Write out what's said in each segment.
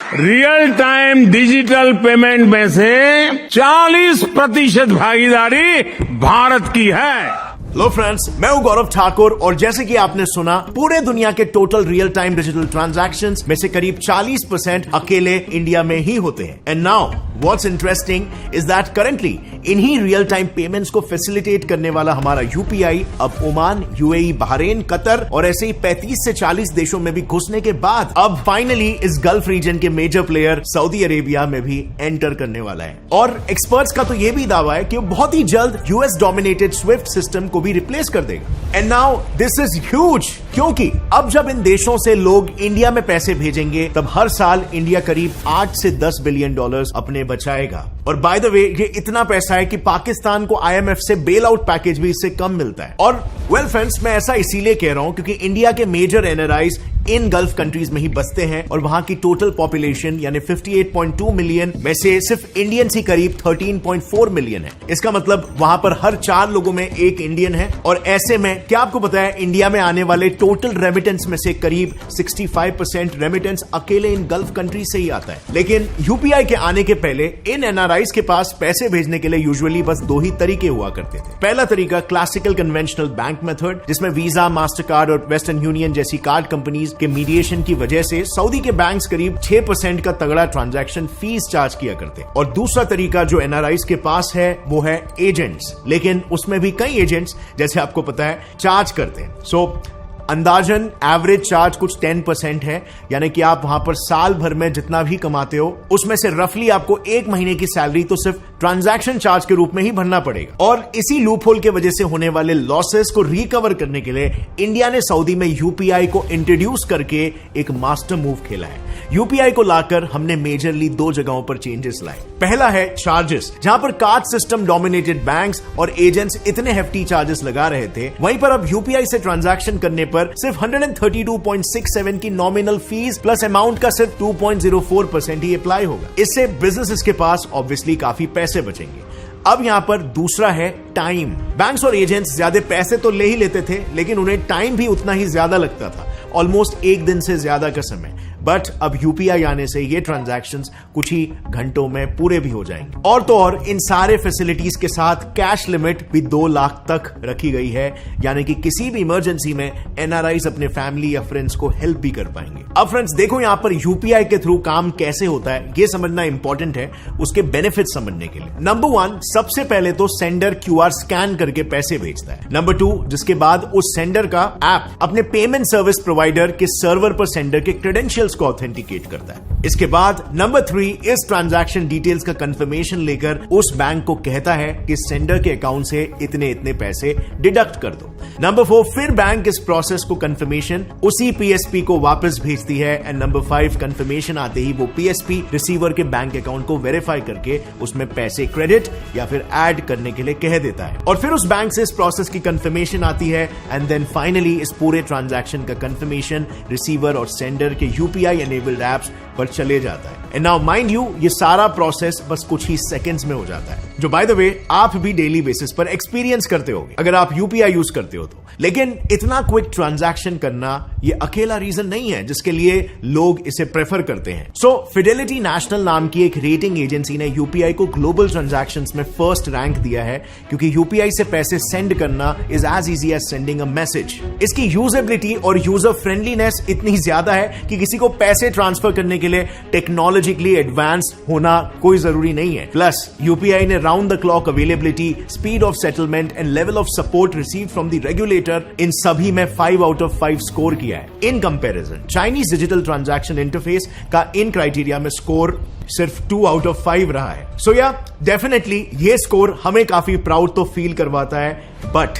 Real time digital payment में से 40% भागीदारी भारत की है। हेलो फ्रेंड्स, मैं हूं गौरव ठाकुर और जैसे कि आपने सुना, पूरे दुनिया के total real time digital transactions में से करीब 40% अकेले इंडिया में ही होते हैं। And now what's interesting is that currently इन्हीं रियल टाइम पेमेंट्स को फैसिलिटेट करने वाला हमारा यूपीआई अब ओमान, यूएई, बहरीन, कतर और ऐसे ही 35 से 40 देशों में भी घुसने के बाद अब फाइनली इस गल्फ रीजन के मेजर प्लेयर सऊदी अरेबिया में भी एंटर करने वाला है। और एक्सपर्ट्स का तो यह भी दावा है कि वो बहुत ही जल्द यूएस डोमिनेटेड स्विफ्ट सिस्टम को भी रिप्लेस कर देगा। And now this is huge, क्योंकि अब जब इन देशों से लोग इंडिया में पैसे भेजेंगे तब हर साल इंडिया करीब 8 से 10 बिलियन डॉलर्स अपने बचाएगा। और बाय द वे, ये इतना पैसा है कि पाकिस्तान को आईएमएफ से बेल आउट पैकेज भी इससे कम मिलता है। और वेल फ्रेंड्स, मैं ऐसा इसीलिए कह रहा हूं क्योंकि इंडिया के मेजर एनआरआईज इन गल्फ कंट्रीज में ही बसते हैं और वहां की टोटल पॉपुलेशन यानी 58.2 मिलियन में से सिर्फ इंडियंस ही करीब 13.4 मिलियन है। इसका मतलब वहां पर हर 4 लोगों में एक इंडियन है। और ऐसे में क्या आपको पता है, इंडिया में आने वाले टोटल रेमिटेंस में से करीब 65% रेमिटेंस अकेले इन गल्फ कंट्रीज से ही आता है। लेकिन यूपीआई के आने के पहले इन एनआरआईज के पास पैसे भेजने के लिए यूजुअली बस 2 ही तरीके हुआ करते थे। पहला तरीका क्लासिकल कन्वेंशनल बैंक मेथड, जिसमें वीजा, मास्टर कार्ड और वेस्टर्न यूनियन जैसी कार्ड कंपनीज के मीडिएशन की वजह से सऊदी के बैंक्स करीब 6% का तगड़ा ट्रांजैक्शन फीस चार्ज किया करते। और दूसरा तरीका जो एनआरआईज के पास है वो है एजेंट्स, लेकिन उसमें भी कई एजेंट्स जैसे आपको पता है चार्ज करते हैं। सो अंदाजन एवरेज चार्ज कुछ 10% है, यानी कि आप वहां पर साल भर में जितना भी कमाते हो उसमें से रफली आपको 1 महीने की सैलरी तो सिर्फ ट्रांजैक्शन चार्ज के रूप में ही भरना पड़ेगा। और इसी लूपहोल के वजह से होने वाले लॉसेस को रिकवर करने के लिए इंडिया ने सऊदी में यूपीआई को इंट्रोड्यूस करके एक मास्टर मूव खेला है। यूपीआई को लाकर हमने मेजरली 2 जगहों पर चेंजेस लाए। पहला है चार्जेस, जहां पर कार्ड सिस्टम डोमिनेटेड बैंक्स और एजेंट्स इतने हेफ्टी चार्जेस लगा रहे थे, वहीं पर अब यूपीआई से ट्रांजैक्शन करने पर सिर्फ 132.67 की नॉमिनल फीस प्लस अमाउंट का सिर्फ 2.04% ही अप्लाई होगा। इससे बिजनेसेस के पास ऑब्वियसली काफी पैसे बचेंगे। अब यहां पर दूसरा है टाइम। बैंक्स और एजेंट्स ज्यादा पैसे तो ले ही लेते थे, लेकिन उन्हें टाइम भी उतना ही ज्यादा लगता था, ऑलमोस्ट 1 दिन से ज्यादा का समय। बट अब यूपीआई आने से ये ट्रांजैक्शंस कुछ ही घंटों में पूरे भी हो जाएंगे। और तो और इन सारे फैसिलिटीज के साथ कैश लिमिट भी 2 लाख तक रखी गई है, यानी कि किसी भी इमरजेंसी में एनआरआईज अपने फैमिली या फ्रेंड्स को हेल्प भी कर पाएंगे। अब फ्रेंड्स देखो, यहां पर यूपीआई के थ्रू काम कैसे होता है ये समझना इंपॉर्टेंट है उसके बेनिफिट समझने के लिए। नंबर 1, सबसे पहले तो सेंडर क्यूआर स्कैन करके पैसे भेजता है। नंबर 2, जिसके बाद उस सेंडर का ऐप अपने पेमेंट सर्विस प्रोवाइडर के सर्वर पर सेंडर के क्रेडेंशियल्स को ऑथेंटिकेट करता है। इसके बाद नंबर 3, इस ट्रांजैक्शन डिटेल्स का कंफर्मेशन लेकर उस बैंक को कहता है कि सेंडर के अकाउंट से इतने इतने पैसे डिडक्ट कर दो। नंबर 4, फिर बैंक इस प्रोसेस को कंफर्मेशन उसी पीएसपी को वापस भेजती है। एंड नंबर 5, कंफर्मेशन आते ही वो पीएसपी रिसीवर के बैंक अकाउंट को वेरीफाई करके उसमें पैसे क्रेडिट या फिर ऐड करने के लिए कह देता है। और फिर उस बैंक से इस प्रोसेस की कंफर्मेशन आती है एंड देन फाइनली इस पूरे ट्रांजैक्शन का कंफर्मेशन रिसीवर और सेंडर के यूपीआई एनेबल्ड एप्स पर चले जाता है। एंड नाउ माइंड यू, ये सारा प्रोसेस बस कुछ ही सेकंड्स में हो जाता है, जो बाय द वे आप भी डेली बेसिस पर एक्सपीरियंस करते होगे अगर आप यूपीआई यूज करते हो तो। लेकिन इतना क्विक ट्रांजैक्शन करना ये अकेला रीजन नहीं है जिसके लिए लोग इसे प्रेफर करते हैं। सो फिडेलिटी नेशनल नाम की एक रेटिंग एजेंसी ने यूपीआई को ग्लोबल ट्रांजैक्शंस में फर्स्ट रैंक दिया है, क्योंकि यूपीआई से पैसे सेंड करना is as easy as sending a message. इसकी यूजेबिलिटी और यूजर फ्रेंडलीनेस इतनी ज्यादा है कि किसी को पैसे ट्रांसफर करने के लिए टेक्नोलॉजिकली एडवांस होना कोई जरूरी नहीं है। प्लस यूपीआई ने round the clock availability, speed of settlement and level of support receive from the regulator, इन सभी में 5 आउट ऑफ 5 स्कोर किया है। In comparison Chinese digital transaction interface का इन क्राइटेरिया में स्कोर सिर्फ 2 आउट ऑफ 5 रहा है। सो या डेफिनेटली ये स्कोर हमें काफी प्राउड तो फील करवाता है, बट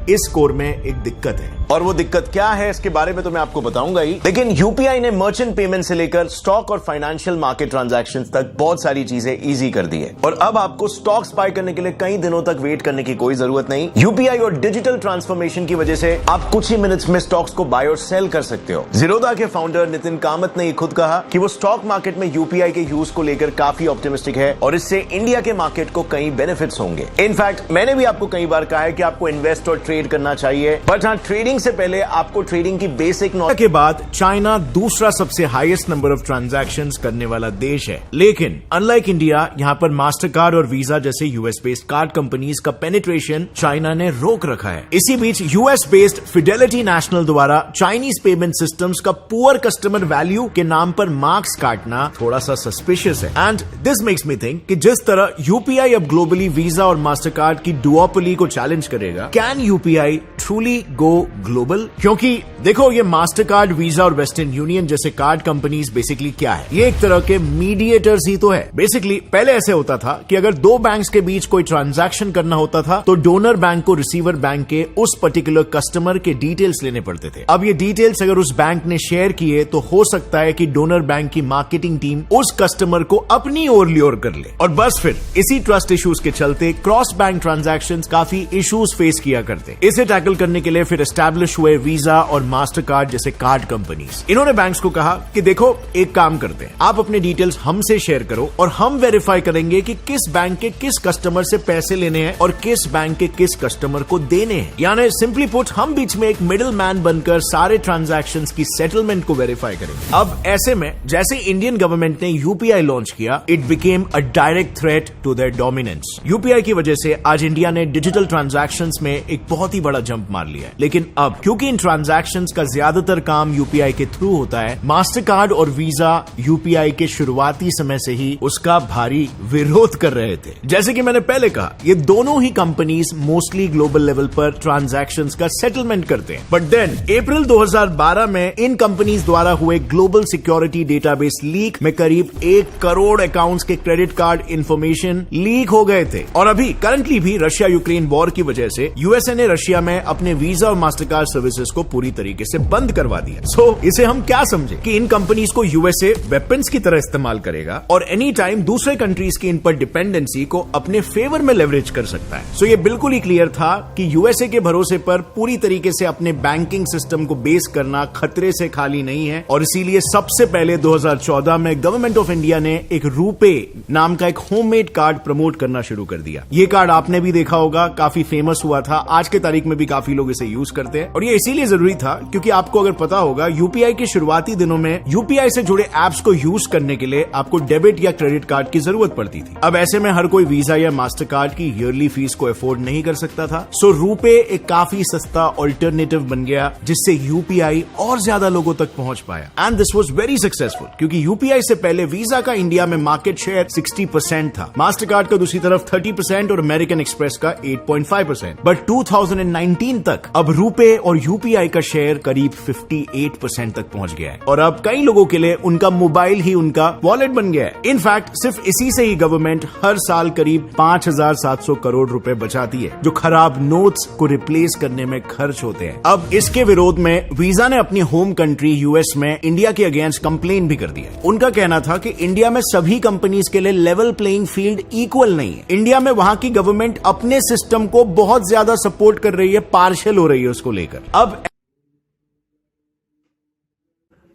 इस स्कोर में एक दिक्कत है, और वो दिक्कत क्या है इसके बारे में तो मैं आपको बताऊंगा ही। लेकिन यूपीआई ने मर्चेंट पेमेंट से लेकर स्टॉक और फाइनेंशियल मार्केट ट्रांजैक्शंस तक बहुत सारी चीजें इजी कर दी है, और अब आपको स्टॉक्स बाय करने के लिए कई दिनों तक वेट करने की कोई जरूरत नहीं। यूपीआई और डिजिटल ट्रांसफॉर्मेशन की वजह से आप कुछ ही मिनट्स में स्टॉक्स को बाय और सेल कर सकते हो। जीरोधा के फाउंडर नितिन कामत ने खुद कहा कि वो स्टॉक मार्केट में यूपीआई के यूज को लेकर काफी ऑप्टिमिस्टिक है, और इससे इंडिया के मार्केट को कई बेनिफिट्स होंगे। इनफैक्ट मैंने भी आपको कई बार कहा है कि आपको इन्वेस्ट और ट्रेड करना चाहिए, बट हाँ, ट्रेडिंग से पहले आपको ट्रेडिंग की बेसिक नॉलेज के बाद चाइना दूसरा सबसे हाईएस्ट नंबर ऑफ ट्रांजैक्शंस करने वाला देश है, लेकिन अनलाइक इंडिया यहाँ पर मास्टर कार्ड और वीजा जैसे यूएस बेस्ड कार्ड कंपनीज का पेनिट्रेशन चाइना ने रोक रखा है। इसी बीच यूएस बेस्ड फिडेलिटी नेशनल द्वारा चाइनीज पेमेंट सिस्टम्स का पुअर कस्टमर वैल्यू के नाम पर मार्क्स काटना थोड़ा सा सस्पिशियस है। And this makes me think कि जिस तरह यूपीआई अब ग्लोबली वीजा और मास्टर कार्ड की डुओपोली को चैलेंज करेगा, can UPI truly go global? क्योंकि देखो, ये मास्टर कार्ड, वीजा और वेस्टर्न यूनियन जैसे कार्ड कंपनीज बेसिकली क्या है? ये एक तरह के मीडिएटर्स ही तो है। बेसिकली पहले ऐसे होता था कि अगर दो बैंक्स के बीच कोई ट्रांजैक्शन करना होता था तो डोनर बैंक को रिसीवर बैंक के उस पर्टिकुलर कस्टमर के डिटेल्स लेने पड़ते थे। अब ये डिटेल्स अगर उस बैंक ने शेयर किए तो हो सकता है कि डोनर बैंक की मार्केटिंग टीम उस कस्टमर को अपनी ओर ल्योर कर ले, और बस फिर इसी ट्रस्ट इश्यूज के चलते क्रॉस बैंक ट्रांजैक्शंस काफी इश्यूज फेस किया करते। इसे टैकल करने के लिए फिर एस्टैब्लिश हुए वीजा और मास्टर कार्ड जैसे कार्ड कंपनीज। इन्होंने बैंक्स को कहा कि देखो, एक काम करते हैं, आप अपने डिटेल्स हमसे शेयर करो और हम वेरीफाई करेंगे कि किस बैंक के किस कस्टमर से पैसे लेने हैं और किस बैंक के किस कस्टमर को देने हैं। यानी सिंपली पुट, हम बीच में एक मिडिल मैन बनकर सारे ट्रांजैक्शंस की सेटलमेंट को वेरीफाई करेंगे। अब ऐसे में जैसे इंडियन गवर्नमेंट ने यूपीआई लॉन्च किया, it became a direct threat to their dominance. UPI की वजह से आज इंडिया ने डिजिटल ट्रांजैक्शंस में एक बहुत ही बड़ा जंप मार लिया है। लेकिन अब क्योंकि इन ट्रांजैक्शंस का ज्यादातर काम यूपीआई के थ्रू होता है, मास्टर कार्ड और वीजा यूपीआई के शुरुआती समय से ही उसका भारी विरोध कर रहे थे। जैसे कि मैंने पहले कहा, ये दोनों ही कंपनीज मोस्टली ग्लोबल लेवल पर ट्रांजैक्शंस का सेटलमेंट करते हैं। बट देन अप्रैल 2012 में इन कंपनीज द्वारा हुए ग्लोबल सिक्योरिटी डेटाबेस लीक में करीब 1 करोड़ अकाउंट्स के क्रेडिट कार्ड इंफॉर्मेशन लीक हो गए थे। और अभी करंटली भी रशिया यूक्रेन वॉर की वजह से यूएसए ने रशिया में अपने वीजा और मास्टर कार्ड सर्विसेज को पूरी तरीके से बंद करवा दिया। सो इसे हम क्या समझे कि इन कंपनीज को यूएसए वेपन्स की तरह इस्तेमाल करेगा और एनी टाइम दूसरे कंट्रीज की इन पर डिपेंडेंसी को अपने फेवर में लेवरेज कर सकता है। सो ये बिल्कुल ही क्लियर था कि यूएसए के भरोसे पर पूरी तरीके से अपने बैंकिंग सिस्टम को बेस करना खतरे से खाली नहीं है। और इसीलिए सबसे पहले 2014 में गवर्नमेंट ऑफ इंडिया ने एक रूपे नाम का एक होममेड कार्ड प्रमोट करना शुरू कर दिया। ये कार्ड आपने भी देखा होगा, काफी फेमस हुआ था। आज के तारीख में भी काफी लोग इसे यूज करते हैं और ये इसीलिए जरूरी था क्योंकि आपको अगर पता होगा, यूपीआई के शुरुआती दिनों में यूपीआई से जुड़े एप्स को यूज करने के लिए आपको डेबिट या क्रेडिट कार्ड की जरूरत पड़ती थी। अब ऐसे में हर कोई वीजा या मास्टर कार्ड की ईयरली फीस को अफोर्ड नहीं कर सकता था। सो रूपे एक काफी सस्ता ऑल्टरनेटिव बन गया जिससे यूपीआई और ज्यादा लोगों तक पहुंच पाया। And this was very successful क्योंकि यूपीआई से पहले वीजा का इंडिया में मार्केट शेयर 60% था, मास्टर कार्ड का दूसरी तरफ 30% और अमेरिकन एक्सप्रेस का 8.5%। बट 2019 तक अब रूपे और यूपीआई का शेयर करीब 58% तक पहुंच गया है और अब कई लोगों के लिए उनका मोबाइल ही उनका वॉलेट बन गया है। इनफैक्ट सिर्फ इसी से ही गवर्नमेंट हर साल करीब 5,700 करोड़ रुपए बचाती है जो खराब नोट्स को रिप्लेस करने में खर्च होते हैं। अब इसके विरोध में वीजा ने अपनी होम कंट्री यूएस में इंडिया के अगेंस्ट कंप्लेन भी कर दिया। उनका कहना था कि इंडिया में सभी कंपनीज के लिए लेवल प्लेइंग फील्ड इक्वल नहीं है। इंडिया में वहां की गवर्नमेंट अपने सिस्टम को बहुत ज्यादा सपोर्ट कर रही है, पार्शियल हो रही है उसको लेकर। अब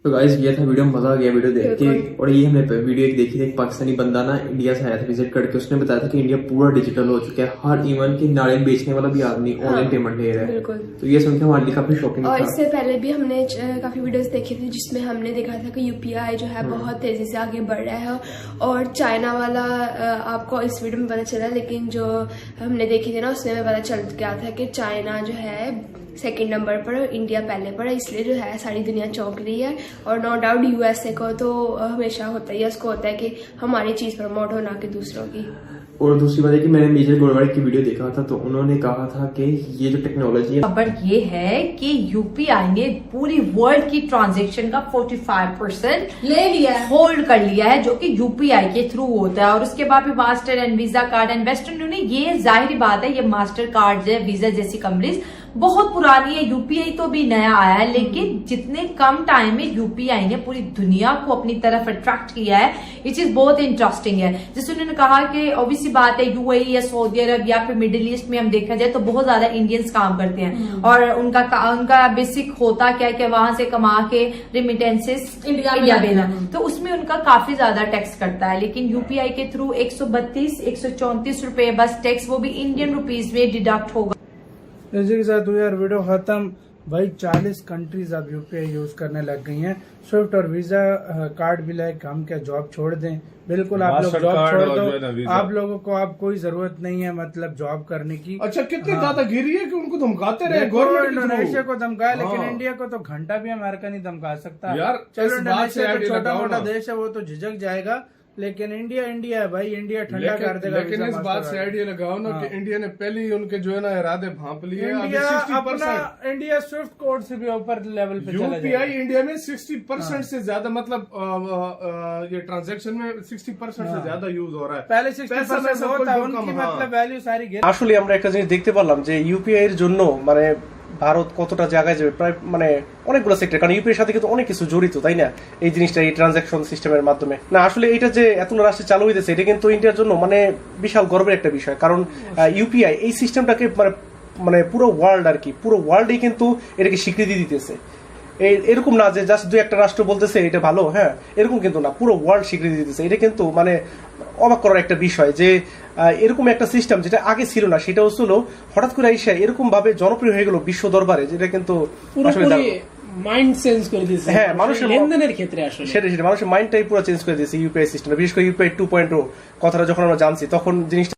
तो गाइस, ये था वीडियो, मजा आ गया वीडियो देख के। और ये हमने वीडियो एक देखी थी, एक पाकिस्तानी बंदा ना इंडिया से आया था विजिट करके, उसने बताया था कि इंडिया पूरा डिजिटल हो चुका है, हर इवन की नारियल बेचने वाला भी आदमी ऑनलाइन पेमेंट ले रहा है। तो ये सुनकर हमारे लिए काफी शॉकिंग था। और इससे पहले भी हमने काफी वीडियोस देखी थी जिसमें हमने देखा था कि यूपीआई जो है बहुत तेजी से आगे बढ़ रहा है और चाइना वाला आपको इस वीडियो में पता चला, लेकिन जो हमने देखी थी ना उसमें हमें पता चल गया था कि चाइना जो है सेकंड नंबर पर, इंडिया पहले पर है। इसलिए जो है सारी दुनिया चौंक रही है। और नो डाउट यूएसए को तो हमेशा होता ही है, उसको होता है कि हमारी चीज प्रमोट हो ना कि दूसरों की। और दूसरी बात है कि मैंने मेजर गोलवाड़ी की वीडियो देखा था तो उन्होंने कहा था कि ये जो टेक्नोलॉजी है, खबर ये है कि यूपीआई ने पूरी वर्ल्ड की ट्रांजैक्शन का 45% ले लिया है, होल्ड कर लिया है, जो कि यूपीआई के थ्रू होता है। और उसके बाद भी master and visa card and western union, ये जाहिर बात है, ये मास्टर कार्ड है, वीजा जैसी कंपनीज बहुत पुरानी है। यूपीआई तो भी नया आया है, लेकिन जितने कम टाइम में यूपीआई ने पूरी दुनिया को अपनी तरफ अट्रैक्ट किया है, ये चीज बहुत इंटरेस्टिंग है। जैसे उन्होंने कहा कि ऑब्वियसली बात है, यूएई या सऊदी अरब या फिर मिडिल ईस्ट में हम देखा जाए तो बहुत ज्यादा इंडियंस काम करते हैं और उनका बेसिक होता क्या है कि वहां से कमा के रिमिटेंसेस इंडिया भेजना, तो उसमें उनका काफी ज्यादा टैक्स करता है। लेकिन यूपीआई के थ्रू 132-134 रुपए बस टैक्स, वो भी इंडियन रुपीज में डिडक्ट होगा। इसी के साथ हुई यार वीडियो खत्म। भाई 40 कंट्रीज अब यूपीआई यूज करने लग गई हैं। स्विफ्ट और वीजा कार्ड भी लाइक हम क्या जॉब छोड़ दें? बिल्कुल आप लोग मास्टर जॉब कार्ड छोड़ और जो है ना दो। वीजा। आप लोगों को अब कोई जरूरत नहीं है मतलब जॉब करने की। अच्छा कितनी दादागिरी है कि उनको धमकाते रहे देखो, गवर्नमेंट इंडोनेशिया को धमकाया लेकिन हाँ। इंडिया को तो घंटा भी अमेरिका नहीं धमका सकता यार, चलो इस बात से इंडोनेशिया तो आइडिया छोटा लगाओ मोटा ना। देश है, वो तो झिझक जाएगा, लेकिन इंडिया इंडिया है भाई, इंडिया ठंडा कर देगा। लेकिन इस बात से आइडिया लगाओ ना कि इंडिया ने पहले ही उनके जो है ना इरादे भांप लिए। इंडिया अपना इंडिया स्विफ्ट कोड से भी ऊपर लेवल पे चला यूपीआई जाएगा। इंडिया में 60% से ज्यादा मतलब ये ट्रांजैक्शन में 60% से ज्यादा यूज हो रहा है। पहले पैसा 60% वैसा होता कोई उनकी कम, हाँ। मतलब वैल्यू सारी गिर। আসলে আমরা একটা জিনিস দেখতে পারলাম যে ইউপিআই এর জন্য মানে ভারত কতটা জায়গায় যাবে, প্রায় মানে অনেকগুলো সেক্টর, কারণ ইউপিআই এর সাথে কিন্তু অনেক কিছু জড়িত, তাই না? এই জিনিসটা এই ট্রানজাকশন সিস্টেমের মাধ্যমে না, আসলে এটা যে এতগুলো রাষ্ট্রে চালু হইতেছে এটা কিন্তু ইন্ডিয়ার জন্য মানে বিশাল গর্বের একটা বিষয়, কারণ ইউপিআই এই সিস্টেমটাকে মানে মানে পুরো ওয়ার্ল্ড আর কি, পুরো ওয়ার্ল্ডই কিন্তু এটাকে স্বীকৃতি দিতেছে। এরকম না যে জাস্ট দুই একটা রাষ্ট্র বলতেছে এটা ভালো, হ্যাঁ এরকম কিন্তু না, পুরো ওয়ার্ল্ড স্বীকৃতি দিতেছে। এটা কিন্তু মানে অবাক করার একটা বিষয় যে এরকম একটা সিস্টেম যেটা আগে ছিল না, সেটা হচ্ছিল হঠাৎ করে এসে এরকম ভাবে জনপ্রিয় হয়ে গেল বিশ্ব দরবারে, যেটা কিন্তু আসলে মাইন্ড চেঞ্জ করে দিয়েছে। হ্যাঁ, মানুষের লেনদেনের ক্ষেত্রে আসলে সেটা মানুষের মাইন্ডটাই পুরো চেঞ্জ করে দিয়েছে ইউপিআই সিস্টেম। বিশেষ করে ইউপিআই 2.0 কথাটা যখন আমরা জানছি তখন জিনিসটা